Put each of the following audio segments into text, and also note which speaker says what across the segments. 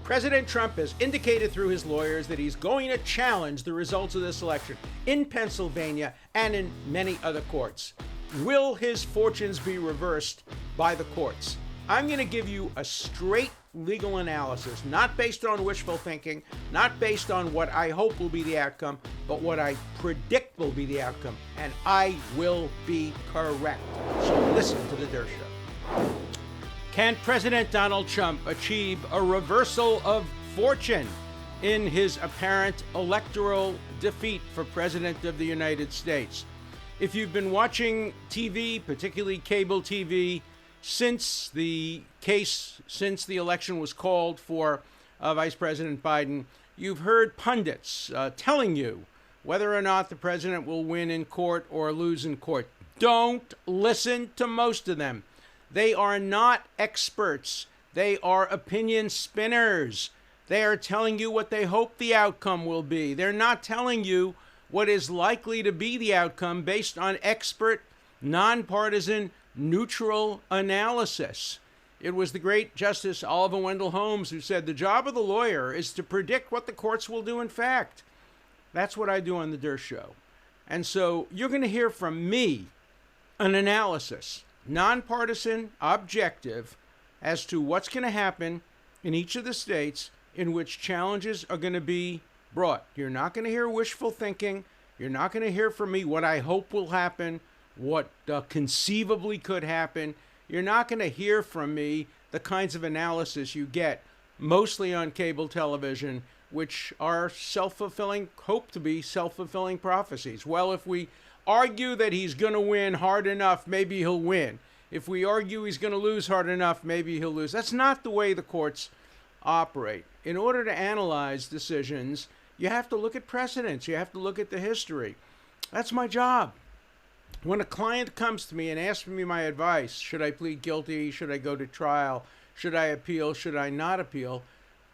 Speaker 1: President Trump has indicated through his lawyers that he's going to challenge the results of this election in Pennsylvania and in many other courts. Will his fortunes be reversed by the courts? I'm going to give you a straight legal analysis, not based on wishful thinking, not based on what I hope will be the outcome, but what I predict will be the outcome, and I will be correct. So listen to the Dirt Show. Can President Donald Trump achieve a reversal of fortune in his apparent electoral defeat for President of the United States? If you've been watching TV, particularly cable TV, since the election was called for Vice President Biden, you've heard pundits telling you whether or not the president will win in court or lose in court. Don't listen to most of them. They are not experts. They are opinion spinners. They are telling you what they hope the outcome will be. They're not telling you what is likely to be the outcome based on expert, nonpartisan, neutral analysis. It was the great Justice Oliver Wendell Holmes who said the job of the lawyer is to predict what the courts will do in fact. That's what I do on the Dirt Show. And so you're going to hear from me an analysis, nonpartisan, objective, as to what's going to happen in each of the states in which challenges are going to be brought. You're not going to hear wishful thinking. You're not going to hear from me what I hope will happen, what conceivably could happen. You're not going to hear from me the kinds of analysis you get mostly on cable television, which are hope to be self-fulfilling prophecies. Well, if we argue that he's going to win hard enough, maybe he'll win. If we argue he's going to lose hard enough, maybe he'll lose. That's not the way the courts operate. In order to analyze decisions, you have to look at precedents. You have to look at the history. That's my job. When a client comes to me and asks me my advice, should I plead guilty? Should I go to trial? Should I appeal? Should I not appeal?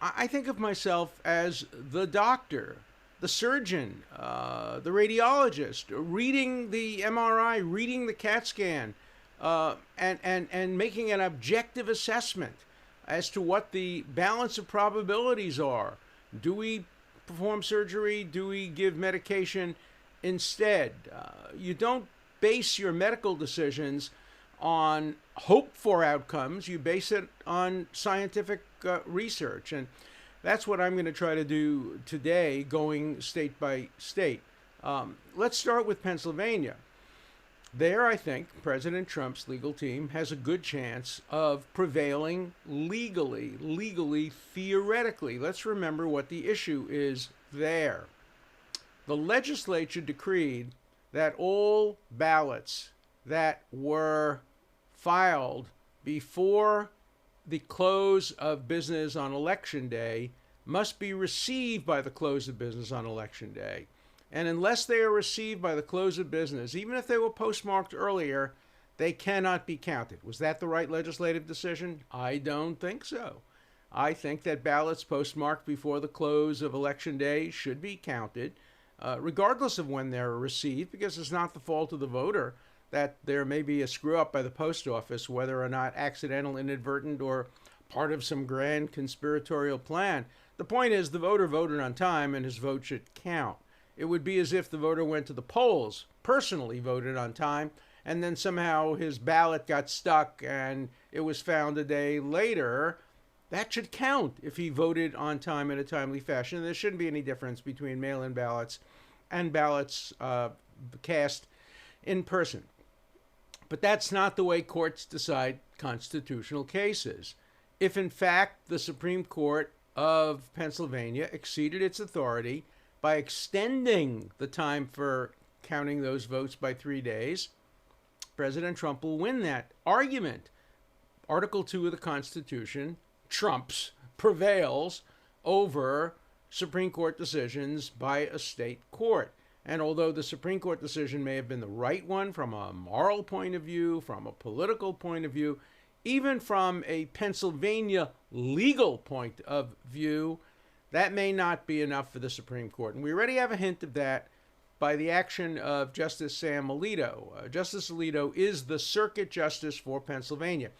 Speaker 1: I think of myself as the doctor, the surgeon, the radiologist, reading the MRI, reading the CAT scan, and making an objective assessment as to what the balance of probabilities are. Do we perform surgery? Do we give medication instead? You don't base your medical decisions on hope for outcomes. You base it on scientific research. And that's what I'm going to try to do today, going state by state. Let's start with Pennsylvania. There, I think President Trump's legal team has a good chance of prevailing legally, theoretically. Let's remember what the issue is there. The legislature decreed that all ballots that were filed before the close of business on Election Day must be received by the close of business on Election Day. And unless they are received by the close of business, even if they were postmarked earlier, they cannot be counted. Was that the right legislative decision? I don't think so. I think that ballots postmarked before the close of Election Day should be counted, regardless of when they're received, because it's not the fault of the voter that there may be a screw-up by the post office, whether or not accidental, inadvertent, or part of some grand conspiratorial plan. The point is the voter voted on time, and his vote should count. It would be as if the voter went to the polls, personally voted on time, and then somehow his ballot got stuck and it was found a day later. That should count if he voted on time in a timely fashion. There shouldn't be any difference between mail-in ballots and ballots cast in person. But that's not the way courts decide constitutional cases. If, in fact, the Supreme Court of Pennsylvania exceeded its authority by extending the time for counting those votes by 3 days, President Trump will win that argument. Article 2 of the Constitution prevails over Supreme Court decisions by a state court. And although the Supreme Court decision may have been the right one from a moral point of view, from a political point of view, even from a Pennsylvania legal point of view, that may not be enough for the Supreme Court. And we already have a hint of that by the action of Justice Sam Alito. Justice Alito is the circuit justice for Pennsylvania.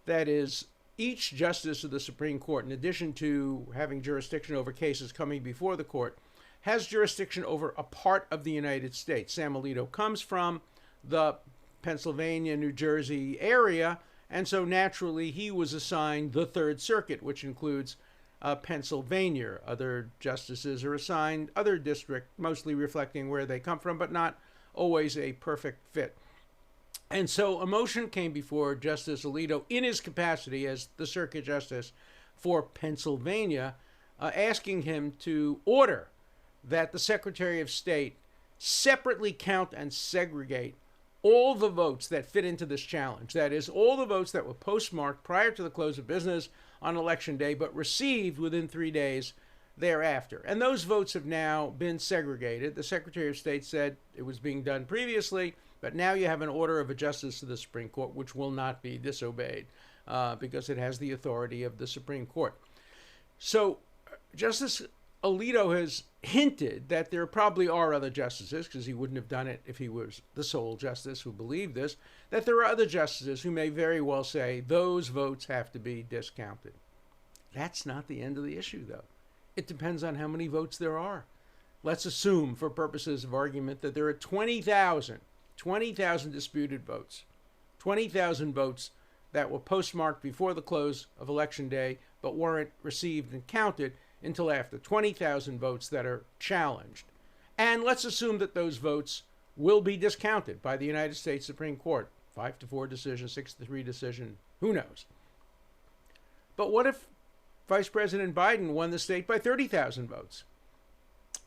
Speaker 1: That is, each justice of the Supreme Court, in addition to having jurisdiction over cases coming before the court, has jurisdiction over a part of the United States. Sam Alito comes from the Pennsylvania, New Jersey area, and so naturally he was assigned the Third Circuit, which includes Pennsylvania. Other justices are assigned other districts, mostly reflecting where they come from, but not always a perfect fit. And so a motion came before Justice Alito in his capacity as the Circuit Justice for Pennsylvania, asking him to order that the Secretary of State separately count and segregate all the votes that fit into this challenge. That is, all the votes that were postmarked prior to the close of business on Election Day, but received within 3 days thereafter. And those votes have now been segregated. The Secretary of State said it was being done previously, but now you have an order of a justice of the Supreme Court, which will not be disobeyed because it has the authority of the Supreme Court. So Justice Alito has hinted that there probably are other justices, because he wouldn't have done it if he was the sole justice who believed this, that there are other justices who may very well say those votes have to be discounted. That's not the end of the issue, though. It depends on how many votes there are. Let's assume, for purposes of argument, that there are 20,000 disputed votes, 20,000 votes that were postmarked before the close of Election Day but weren't received and counted until after, 20,000 votes that are challenged. And let's assume that those votes will be discounted by the United States Supreme Court. 5-4 decision, 6-3 decision, who knows? But what if Vice President Biden won the state by 30,000 votes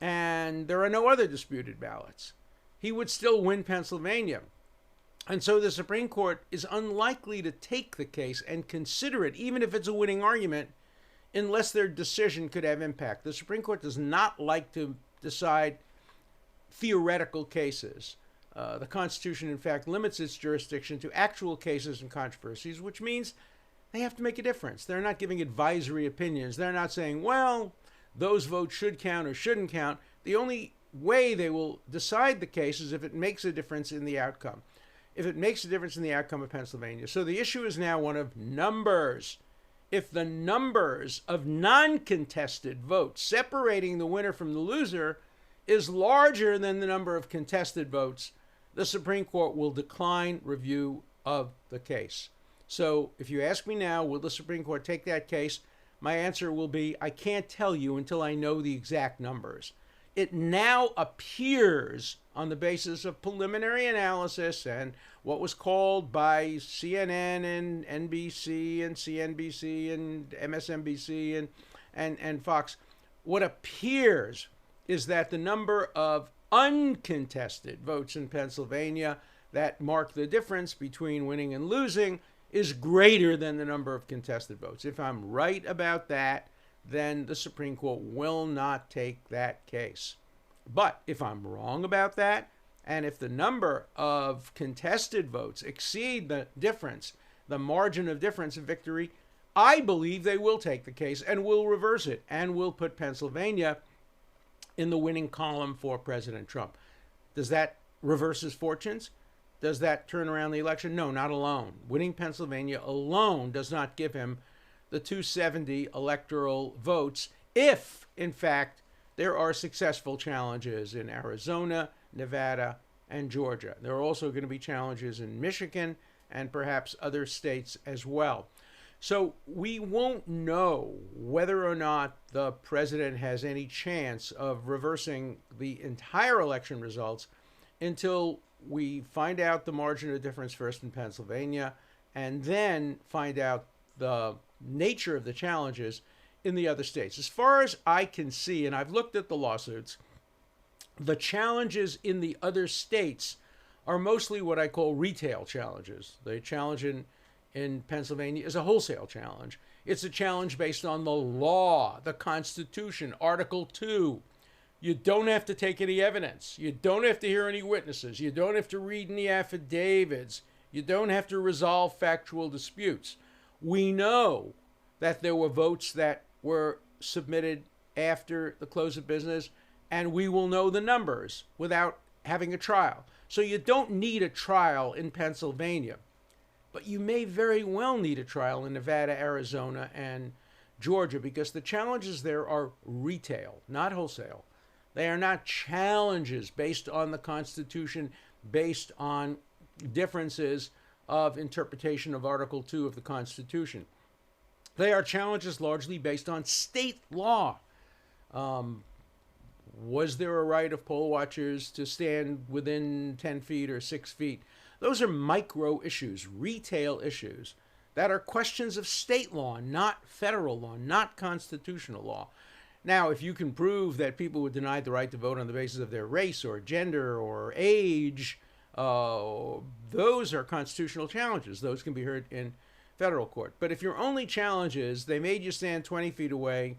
Speaker 1: and there are no other disputed ballots? He would still win Pennsylvania. And so the Supreme Court is unlikely to take the case and consider it, even if it's a winning argument, unless their decision could have impact. The Supreme Court does not like to decide theoretical cases. The Constitution, in fact, limits its jurisdiction to actual cases and controversies, which means they have to make a difference. They're not giving advisory opinions. They're not saying, well, those votes should count or shouldn't count. The only way they will decide the case is if it makes a difference in the outcome. If it makes a difference in the outcome of Pennsylvania. So the issue is now one of numbers. If the numbers of non-contested votes separating the winner from the loser is larger than the number of contested votes, the Supreme Court will decline review of the case. So if you ask me now, will the Supreme Court take that case? My answer will be, I can't tell you until I know the exact numbers. It now appears, on the basis of preliminary analysis and what was called by CNN and NBC and CNBC and MSNBC and Fox, what appears is that the number of uncontested votes in Pennsylvania that mark the difference between winning and losing is greater than the number of contested votes. If I'm right about that, then the Supreme Court will not take that case. But if I'm wrong about that, and if the number of contested votes exceed the difference, the margin of difference of victory, I believe they will take the case and will reverse it and will put Pennsylvania in the winning column for President Trump. Does that reverse his fortunes? Does that turn around the election? No, not alone. Winning Pennsylvania alone does not give him the 270 electoral votes if, in fact, there are successful challenges in Arizona, Nevada, and Georgia. There are also going to be challenges in Michigan and perhaps other states as well. So we won't know whether or not the president has any chance of reversing the entire election results until we find out the margin of difference first in Pennsylvania and then find out the nature of the challenges in the other states. As far as I can see, and I've looked at the lawsuits, the challenges in the other states are mostly what I call retail challenges. The challenge in Pennsylvania is a wholesale challenge. It's a challenge based on the law, the Constitution, Article 2. You don't have to take any evidence. You don't have to hear any witnesses. You don't have to read any affidavits. You don't have to resolve factual disputes. We know that there were votes that were submitted after the close of business, and we will know the numbers without having a trial. So you don't need a trial in Pennsylvania. But you may very well need a trial in Nevada, Arizona, and Georgia, because the challenges there are retail, not wholesale. They are not challenges based on the Constitution, based on differences of interpretation of Article 2 of the Constitution. They are challenges largely based on state law. Was there a right of poll watchers to stand within 10 feet or 6 feet? Those are micro issues, retail issues, that are questions of state law, not federal law, not constitutional law. Now, if you can prove that people were denied the right to vote on the basis of their race or gender or age, those are constitutional challenges. Those can be heard in federal court. But if your only challenge is they made you stand 20 feet away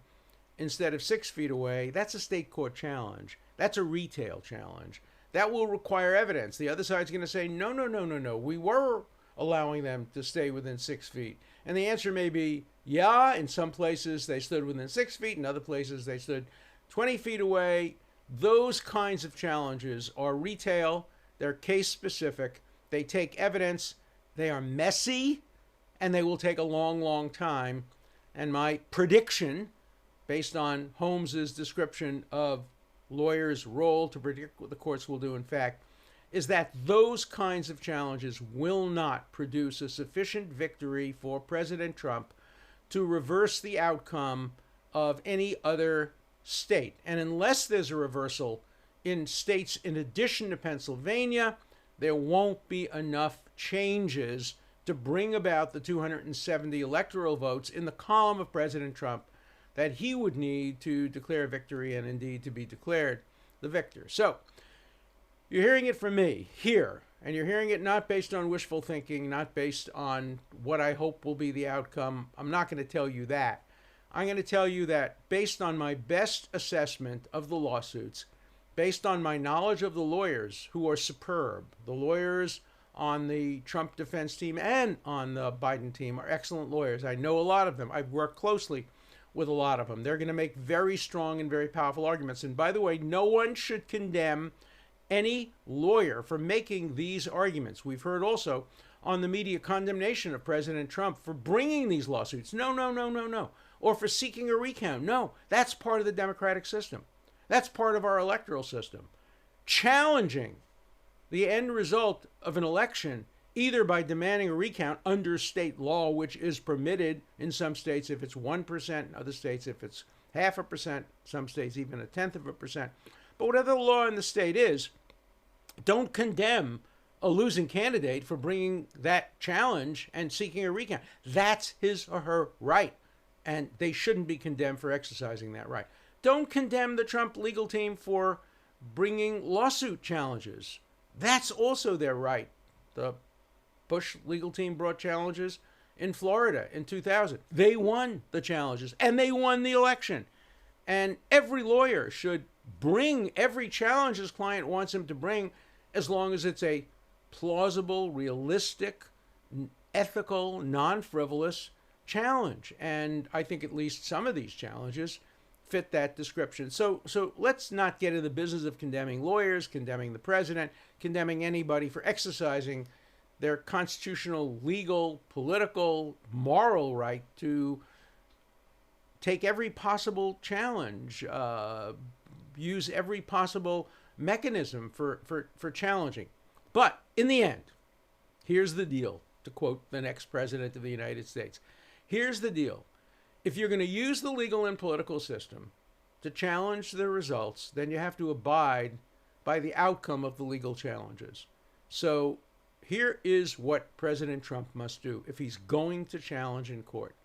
Speaker 1: instead of 6 feet away, that's a state court challenge. That's a retail challenge. That will require evidence. The other side's going to say, no, no, no, no, no. We were allowing them to stay within 6 feet. And the answer may be, yeah, in some places they stood within 6 feet. In other places they stood 20 feet away. Those kinds of challenges are retail. They're case specific. They take evidence. They are messy, and they will take a long, long time. And my prediction, based on Holmes's description of lawyers' role to predict what the courts will do in fact, is that those kinds of challenges will not produce a sufficient victory for President Trump to reverse the outcome of any other state. And unless there's a reversal in states in addition to Pennsylvania, there won't be enough changes to bring about the 270 electoral votes in the column of President Trump that he would need to declare victory and indeed to be declared the victor. So you're hearing it from me here, and you're hearing it not based on wishful thinking, not based on what I hope will be the outcome. I'm not going to tell you that. I'm going to tell you that based on my best assessment of the lawsuits, based on my knowledge of the lawyers who are superb, the lawyers on the Trump defense team and on the Biden team are excellent lawyers. I know a lot of them. I've worked closely with a lot of them. They're going to make very strong and very powerful arguments. And by the way, no one should condemn any lawyer for making these arguments. We've heard also on the media condemnation of President Trump for bringing these lawsuits. No, no, no, no, no. Or for seeking a recount. No, that's part of the democratic system. That's part of our electoral system. Challenging the end result of an election, either by demanding a recount under state law, which is permitted in some states if it's 1%, in other states if it's 0.5%, some states even 0.1%. But whatever the law in the state is, don't condemn a losing candidate for bringing that challenge and seeking a recount. That's his or her right, and they shouldn't be condemned for exercising that right. Don't condemn the Trump legal team for bringing lawsuit challenges. That's also their right. The Bush legal team brought challenges in Florida in 2000. They won the challenges, and they won the election. And every lawyer should bring every challenge his client wants him to bring, as long as it's a plausible, realistic, ethical, non-frivolous challenge. And I think at least some of these challenges fit that description. So let's not get in the business of condemning lawyers, condemning the president, condemning anybody for exercising their constitutional, legal, political, moral right to take every possible challenge, use every possible mechanism for challenging. But in the end, here's the deal, to quote the next president of the United States. Here's the deal. If you're going to use the legal and political system to challenge the results, then you have to abide by the outcome of the legal challenges. So here is what President Trump must do if he's going to challenge in court.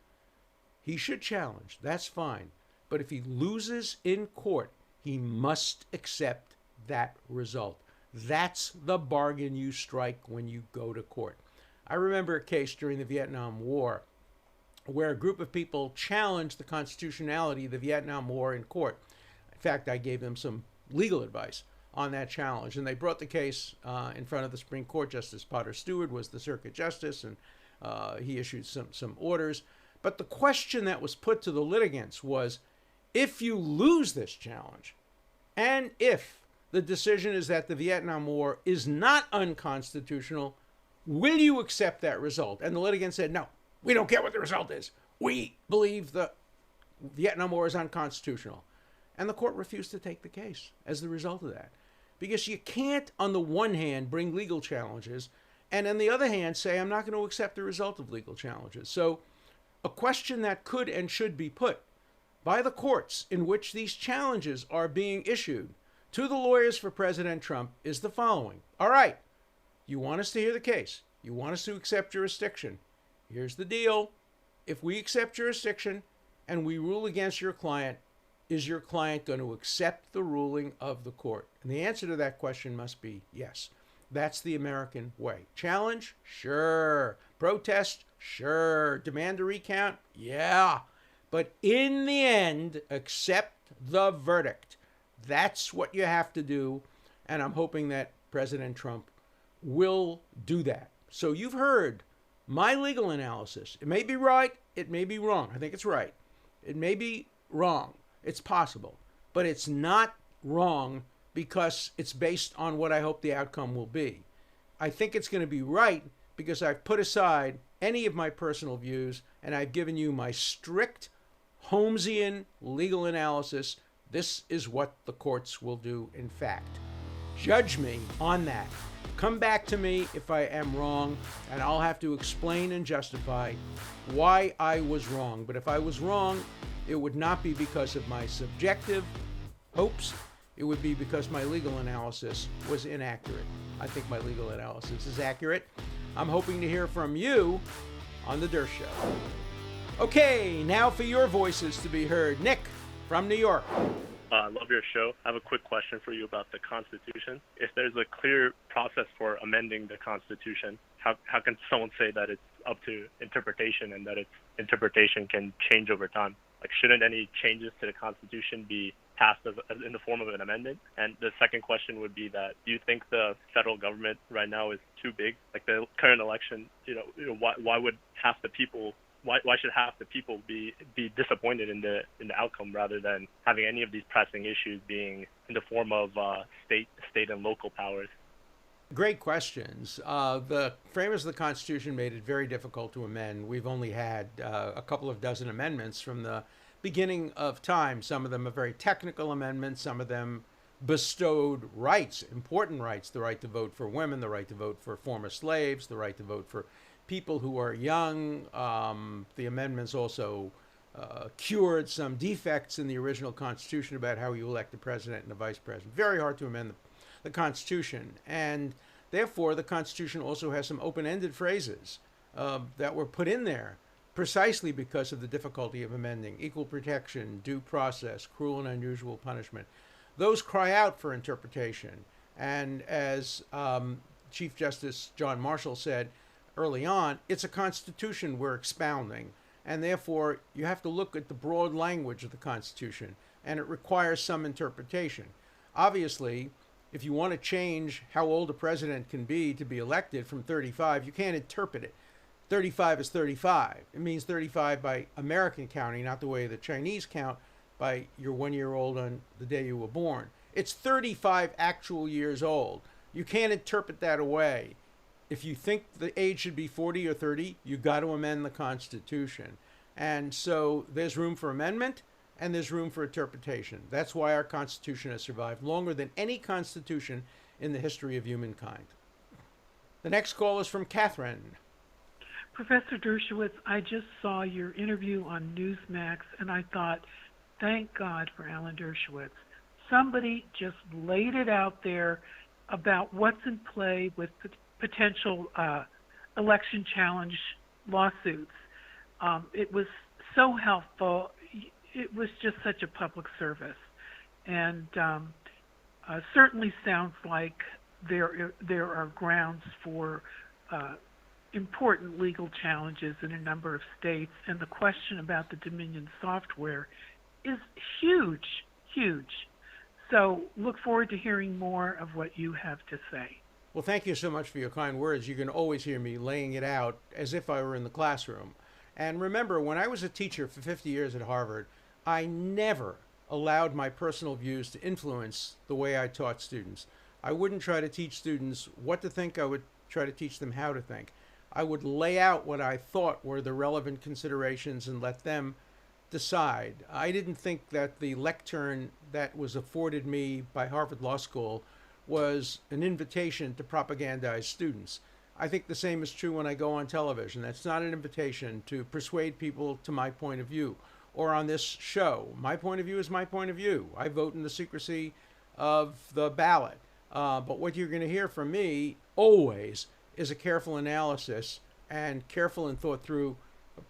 Speaker 1: He should challenge, that's fine. But if he loses in court, he must accept that result. That's the bargain you strike when you go to court. I remember a case during the Vietnam War where a group of people challenged the constitutionality of the Vietnam War in court. In fact, I gave them some legal advice on that challenge, and they brought the case in front of the Supreme Court. Justice Potter Stewart was the circuit justice, and he issued some orders. But the question that was put to the litigants was, if you lose this challenge, and if the decision is that the Vietnam War is not unconstitutional, Will you accept that result? And the litigant said, no, we don't care what the result is. We believe the Vietnam War is unconstitutional. And the court refused to take the case as the result of that. Because you can't, on the one hand, bring legal challenges, and on the other hand, say, I'm not going to accept the result of legal challenges. So a question that could and should be put by the courts in which these challenges are being issued to the lawyers for President Trump is the following. All right, you want us to hear the case. You want us to accept jurisdiction. Here's the deal. If we accept jurisdiction and we rule against your client, is your client going to accept the ruling of the court? And the answer to that question must be yes. That's the American way. Challenge? Sure. Protest? Sure. Demand a recount? Yeah. But in the end, accept the verdict. That's what you have to do. And I'm hoping that President Trump will do that. So you've heard my legal analysis. It may be right. It may be wrong. I think it's right. It may be wrong. It's possible. But it's not wrong because it's based on what I hope the outcome will be. I think it's going to be right because I've put aside any of my personal views and I've given you my strict Holmesian legal analysis. This is what the courts will do, in fact. Judge me on that. Come back to me if I am wrong, and I'll have to explain and justify why I was wrong. But if I was wrong, it would not be because of my subjective hopes. It would be because my legal analysis was inaccurate. I think my legal analysis is accurate. I'm hoping to hear from you on The Durst Show. Okay, now for your voices to be heard. Nick from New York.
Speaker 2: I love your show. I have a quick question for you about the Constitution. If there's a clear process for amending the Constitution, how can someone say that it's up to interpretation and that its interpretation can change over time? Like, shouldn't any changes to the Constitution be passed in the form of an amendment? And the second question would be that, do you think the federal government right now is too big? Like the current election, why would half the people why should half the people be disappointed in the outcome rather than having any of these pressing issues being in the form of state and local powers?
Speaker 1: Great questions. The framers of the Constitution made it very difficult to amend. We've only had a couple of dozen amendments from the beginning of time. Some of them are very technical amendments. Some of them bestowed rights, important rights, the right to vote for women, the right to vote for former slaves, the right to vote for people who are young. The amendments also cured some defects in the original Constitution about how you elect the president and the vice president. Very hard to amend the Constitution. And therefore, the Constitution also has some open-ended phrases that were put in there precisely because of the difficulty of amending. Equal protection, due process, cruel and unusual punishment. Those cry out for interpretation. And as Chief Justice John Marshall said early on, it's a constitution we're expounding. And therefore, you have to look at the broad language of the Constitution. And it requires some interpretation. Obviously, if you want to change how old a president can be to be elected from 35, you can't interpret it. 35 is 35. It means 35 by American counting, not the way the Chinese count by your 1 year old on the day you were born. It's 35 actual years old. You can't interpret that away. If you think the age should be 40 or 30, you got to amend the Constitution. And so there's room for amendment and there's room for interpretation. That's why our Constitution has survived longer than any Constitution in the history of humankind. The next call is from Catherine.
Speaker 3: Professor Dershowitz, I just saw your interview on Newsmax, and I thought, thank God for Alan Dershowitz. Somebody just laid it out there about what's in play with potential election challenge lawsuits. It was so helpful. It was just such a public service, and certainly sounds like there are grounds for important legal challenges in a number of states, and the question about the Dominion software is huge, huge. So look forward to hearing more of what you have to say.
Speaker 1: Well, thank you so much for your kind words. You can always hear me laying it out as if I were in the classroom. And remember, when I was a teacher for 50 years at Harvard, I never allowed my personal views to influence the way I taught students. I wouldn't try to teach students what to think. I would try to teach them how to think. I would lay out what I thought were the relevant considerations and let them decide. I didn't think that the lectern that was afforded me by Harvard Law School was an invitation to propagandize students. I think the same is true when I go on television. That's not an invitation to persuade people to my point of view. Or on this show, my point of view is my point of view. I vote in the secrecy of the ballot. But what you're going to hear from me always is a careful analysis and careful and thought through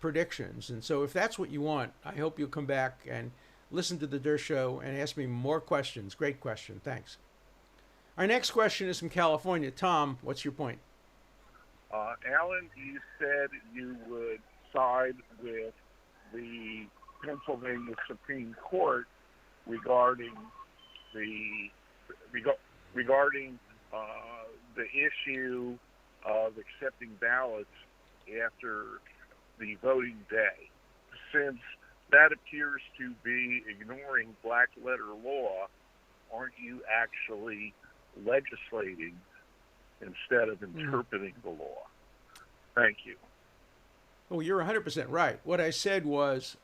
Speaker 1: predictions. And so if that's what you want, I hope you'll come back and listen to the Der Show and ask me more questions. Great question. Thanks. Our next question is from California. Tom, what's your point?
Speaker 4: Alan, you said you would side with the Pennsylvania Supreme Court regarding the the issue of accepting ballots after the voting day. Since that appears to be ignoring black letter law, aren't you actually legislating instead of interpreting the law? Thank you.
Speaker 1: Oh, you're 100% right. What I said was,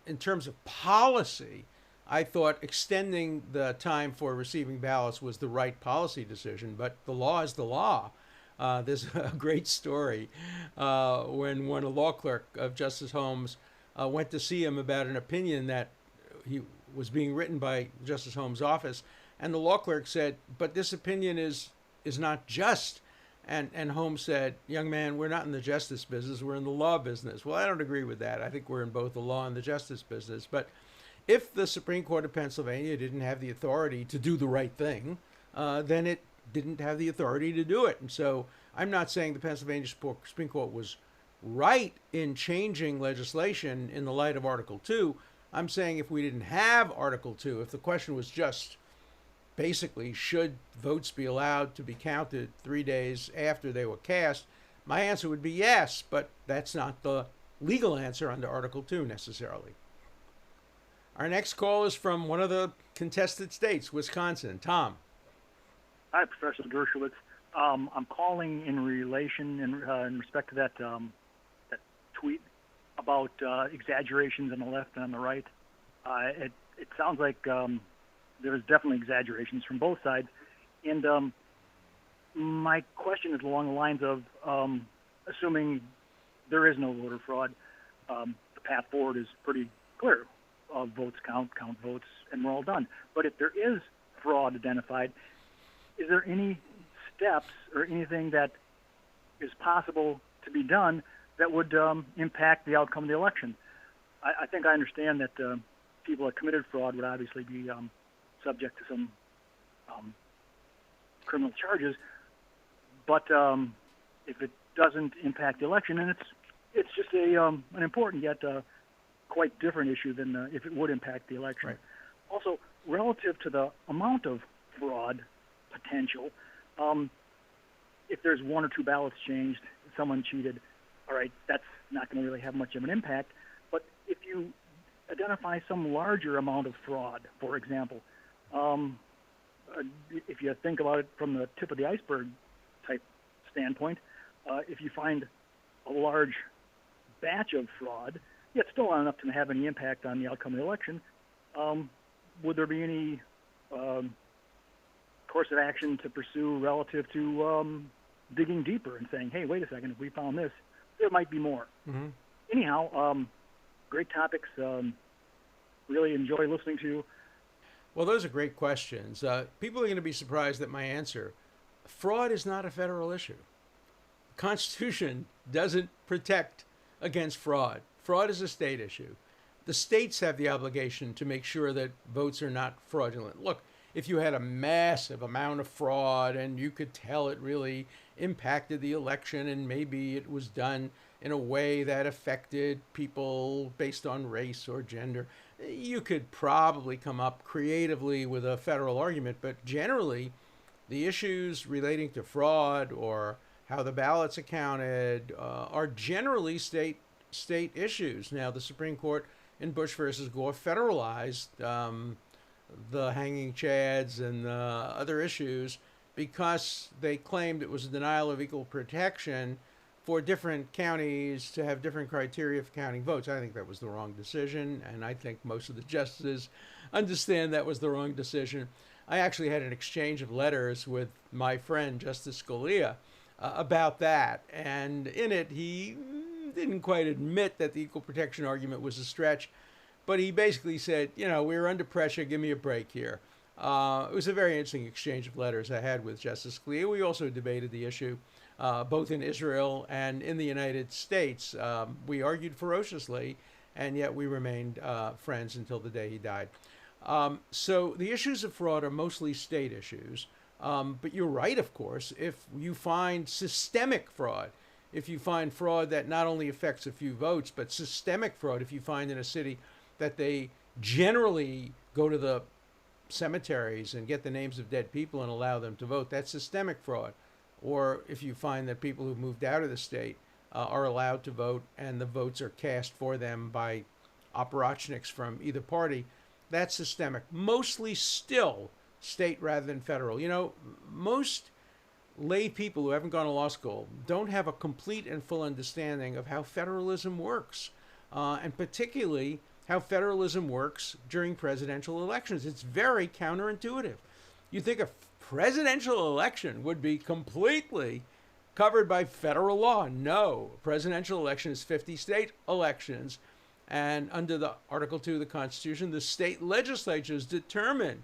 Speaker 1: in terms of policy, I thought extending the time for receiving ballots was the right policy decision, but the law is the law. There's a great story when a law clerk of Justice Holmes went to see him about an opinion that he was being written by Justice Holmes' office, and the law clerk said, "But this opinion is not just." And Holmes said, "Young man, we're not in the justice business, we're in the law business." Well, I don't agree with that. I think we're in both the law and the justice business. But if the Supreme Court of Pennsylvania didn't have the authority to do the right thing, then it didn't have the authority to do it. And so I'm not saying the Pennsylvania Supreme Court was right in changing legislation in the light of Article 2. I'm saying if we didn't have Article 2, if the question was just basically, should votes be allowed to be counted 3 days after they were cast? My answer would be yes, but that's not the legal answer under Article 2 necessarily. Our next call is from one of the contested states, Wisconsin. Tom.
Speaker 5: Hi, Professor Dershowitz. I'm calling in relation, in respect to that tweet about exaggerations on the left and on the right. It sounds like there's definitely exaggerations from both sides. And my question is along the lines of, assuming there is no voter fraud, the path forward is pretty clear. Votes count votes, and we're all done. But if there is fraud identified, is there any steps or anything that is possible to be done that would impact the outcome of the election? I think I understand that people that committed fraud would obviously be subject to some criminal charges, but if it doesn't impact the election, and it's just an important yet quite different issue than if it would impact the election.
Speaker 1: Right.
Speaker 5: Also, relative to the amount of fraud potential, if there's one or two ballots changed, someone cheated, all right, that's not going to really have much of an impact. But if you identify some larger amount of fraud, for example, if you think about it from the tip of the iceberg type standpoint, if you find a large batch of fraud, yet still not enough to have any impact on the outcome of the election, would there be any course of action to pursue relative to digging deeper and saying, hey, wait a second, if we found this, there might be more?
Speaker 1: Mm-hmm.
Speaker 5: Anyhow, great topics. Really enjoy listening to you.
Speaker 1: Well, those are great questions. People are going to be surprised at my answer. Fraud is not a federal issue. The Constitution doesn't protect against fraud. Fraud is a state issue. The states have the obligation to make sure that votes are not fraudulent. Look, if you had a massive amount of fraud and you could tell it really impacted the election and maybe it was done in a way that affected people based on race or gender, you could probably come up creatively with a federal argument. But generally, the issues relating to fraud or how the ballots are counted are generally state issues. Now, the Supreme Court in Bush versus Gore federalized the hanging chads and other issues because they claimed it was a denial of equal protection for different counties to have different criteria for counting votes. I think that was the wrong decision, and I think most of the justices understand that was the wrong decision. I actually had an exchange of letters with my friend Justice Scalia about that, and in it he didn't quite admit that the equal protection argument was a stretch, but he basically said, we were under pressure, give me a break here. It was a very interesting exchange of letters I had with Justice Scalia. We also debated the issue both in Israel and in the United States. We argued ferociously, and yet we remained friends until the day he died. So the issues of fraud are mostly state issues. But you're right, of course, if you find systemic fraud, if you find fraud that not only affects a few votes, but systemic fraud, if you find in a city that they generally go to the cemeteries and get the names of dead people and allow them to vote, that's systemic fraud. Or if you find that people who've moved out of the state are allowed to vote and the votes are cast for them by opportunists from either party, that's systemic. Mostly still state rather than federal. Most lay people who haven't gone to law school don't have a complete and full understanding of how federalism works, and particularly how federalism works during presidential elections. It's very counterintuitive. You think a presidential election would be completely covered by federal law. No, presidential election is 50 state elections, and under the Article 2 of the Constitution, the state legislatures determine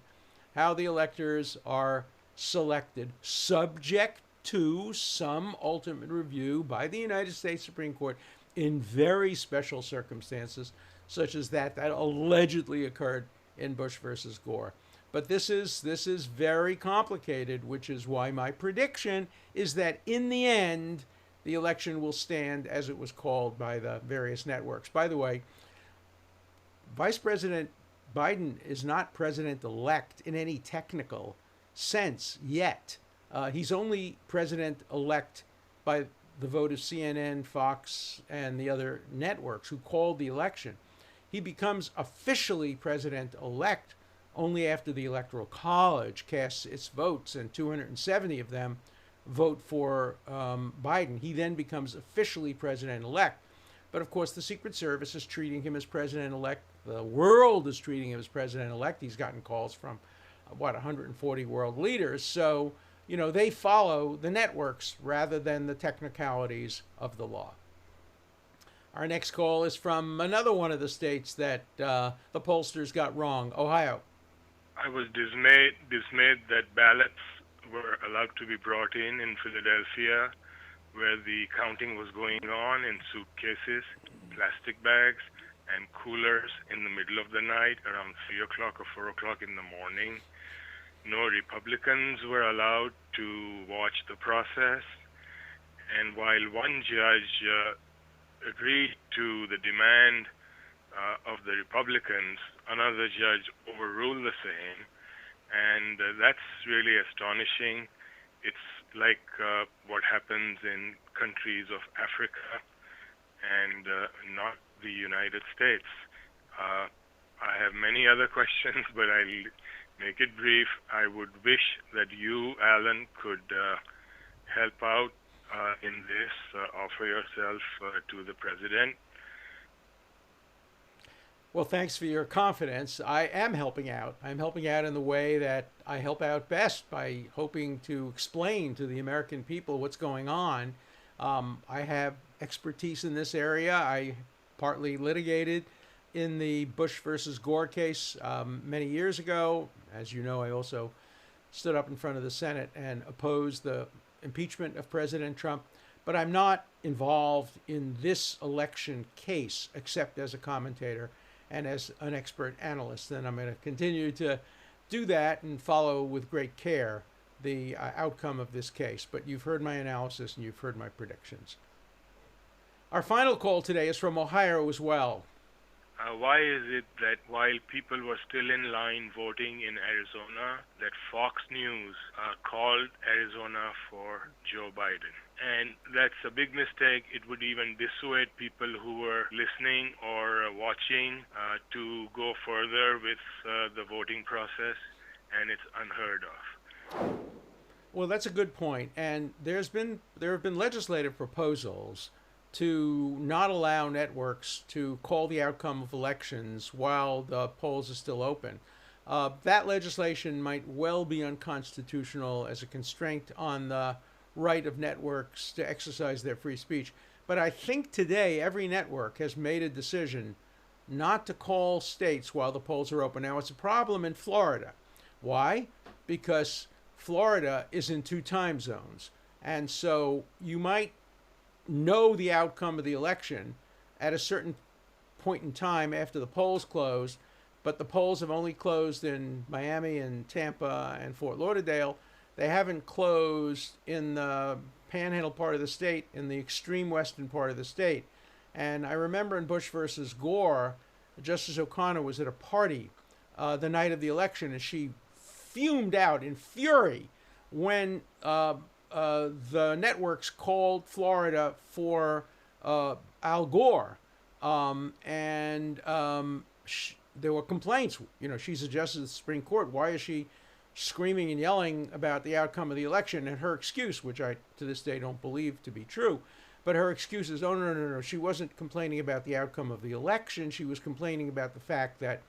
Speaker 1: how the electors are selected, subject to some ultimate review by the United States Supreme Court in very special circumstances, such as that allegedly occurred in Bush versus Gore. But this is very complicated, which is why my prediction is that in the end, the election will stand as it was called by the various networks. By the way, Vice President Biden is not president-elect in any technical sense yet. He's only president-elect by the vote of CNN, Fox, and the other networks who called the election. He becomes officially president-elect only after the Electoral College casts its votes, and 270 of them vote for Biden. He then becomes officially president-elect. But of course, the Secret Service is treating him as president-elect. The world is treating him as president-elect. He's gotten calls from, 140 world leaders. So, they follow the networks rather than the technicalities of the law. Our next call is from another one of the states that the pollsters got wrong, Ohio.
Speaker 6: I was dismayed that ballots were allowed to be brought in Philadelphia, where the counting was going on in suitcases, plastic bags, and coolers in the middle of the night around 3 o'clock or 4 o'clock in the morning. No Republicans were allowed to watch the process. And while one judge agreed to the demand of the Republicans, another judge overruled the same. And that's really astonishing. It's like what happens in countries of Africa and not the United States. I have many other questions, but I'll make it brief. I would wish that you, Alan, could help out in this, offer yourself to the president.
Speaker 1: Well, thanks for your confidence. I am helping out. I'm helping out in the way that I help out best, by hoping to explain to the American people what's going on. I have expertise in this area. I partly litigated in the Bush versus Gore case many years ago. As you know, I also stood up in front of the Senate and opposed the impeachment of President Trump. But I'm not involved in this election case except as a commentator and as an expert analyst. And I'm going to continue to do that and follow with great care the outcome of this case. But you've heard my analysis and you've heard my predictions. Our final call today is from Ohio as well.
Speaker 6: Why is it that while people were still in line voting in Arizona, that Fox News called Arizona for Joe Biden? And that's a big mistake. It would even dissuade people who were listening or watching to go further with the voting process, and it's unheard of.
Speaker 1: Well, that's a good point. And there have been legislative proposals to not allow networks to call the outcome of elections while the polls are still open. That legislation might well be unconstitutional as a constraint on the right of networks to exercise their free speech. But I think today every network has made a decision not to call states while the polls are open. Now, it's a problem in Florida. Why? Because Florida is in 2 time zones. And so you might know the outcome of the election at a certain point in time after the polls close, but the polls have only closed in Miami and Tampa and Fort Lauderdale. They haven't closed in the panhandle part of the state, in the extreme western part of the state. And I remember in Bush versus Gore, Justice O'Connor was at a party the night of the election, and she fumed out in fury when the networks called Florida for Al Gore. There were complaints. You know, she's a justice of the Supreme Court. Why is she screaming and yelling about the outcome of the election? And her excuse, which I to this day don't believe to be true, but her excuse is, oh, no. She wasn't complaining about the outcome of the election. She was complaining about the fact that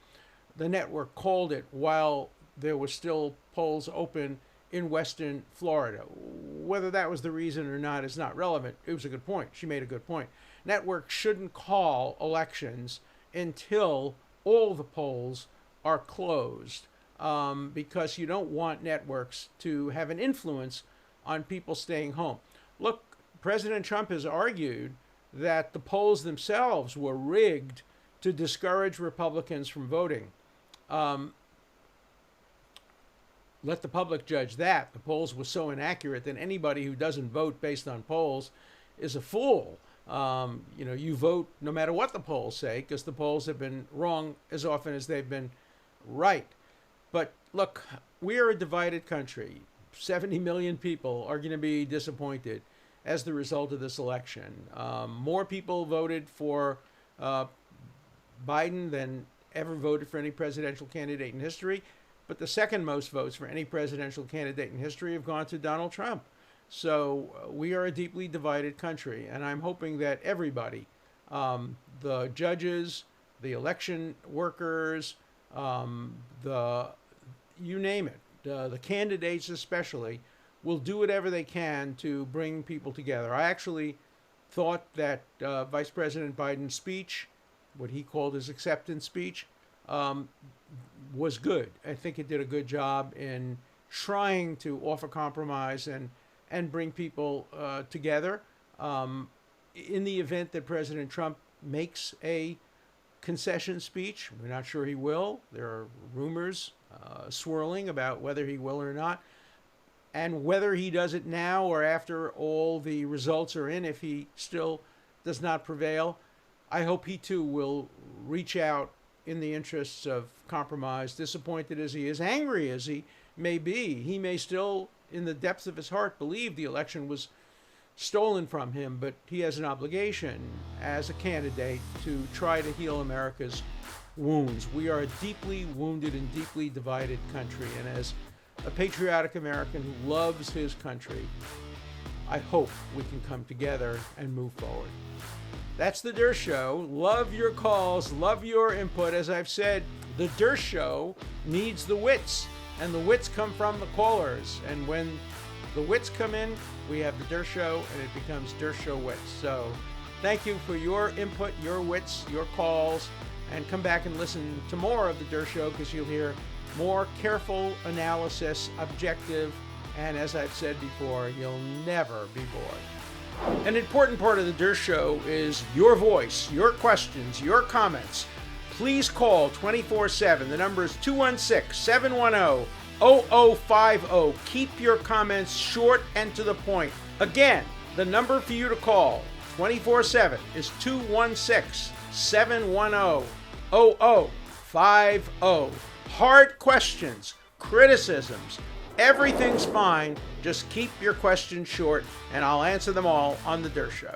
Speaker 1: the network called it while there were still polls open in western Florida. Whether that was the reason or not is not relevant. It was a good point. She made a good point. Networks shouldn't call elections until all the polls are closed, because you don't want networks to have an influence on people staying home. Look, President Trump has argued that the polls themselves were rigged to discourage Republicans from voting. Let the public judge that. The polls were so inaccurate that anybody who doesn't vote based on polls is a fool. You vote no matter what the polls say, because the polls have been wrong as often as they've been right. But look, we are a divided country. 70 million people are going to be disappointed as the result of this election. More people voted for Biden than ever voted for any presidential candidate in history. But the second most votes for any presidential candidate in history have gone to Donald Trump. So we are a deeply divided country. And I'm hoping that everybody, the judges, the election workers, you name it, the candidates especially, will do whatever they can to bring people together. I actually thought that Vice President Biden's speech, what he called his acceptance speech, was good. I think it did a good job in trying to offer compromise and bring people together. In the event that President Trump makes a concession speech, we're not sure he will. There are rumors swirling about whether he will or not. And whether he does it now or after all the results are in, if he still does not prevail, I hope he too will reach out in the interests of compromise, disappointed as he is, angry as he may be. He may still, in the depths of his heart, believe the election was stolen from him, but he has an obligation as a candidate to try to heal America's wounds. We are a deeply wounded and deeply divided country, and as a patriotic American who loves his country, I hope we can come together and move forward. That's the Durst Show. Love your calls, love your input. As I've said, the Durst Show needs the wits, and the wits come from the callers. And when the wits come in, we have the Durst Show, and it becomes Durst Show Wits. So thank you for your input, your wits, your calls, and come back and listen to more of the Durst Show, because you'll hear more careful analysis, objective, and as I've said before, you'll never be bored. An important part of the Durst Show is your voice, your questions, your comments. Please call 24/7. The number is 216-710-0050. Keep your comments short and to the point. Again, the number for you to call 24/7 is 216-710-0050. Hard questions, criticisms, everything's fine. Just keep your questions short, and I'll answer them all on the Durst Show.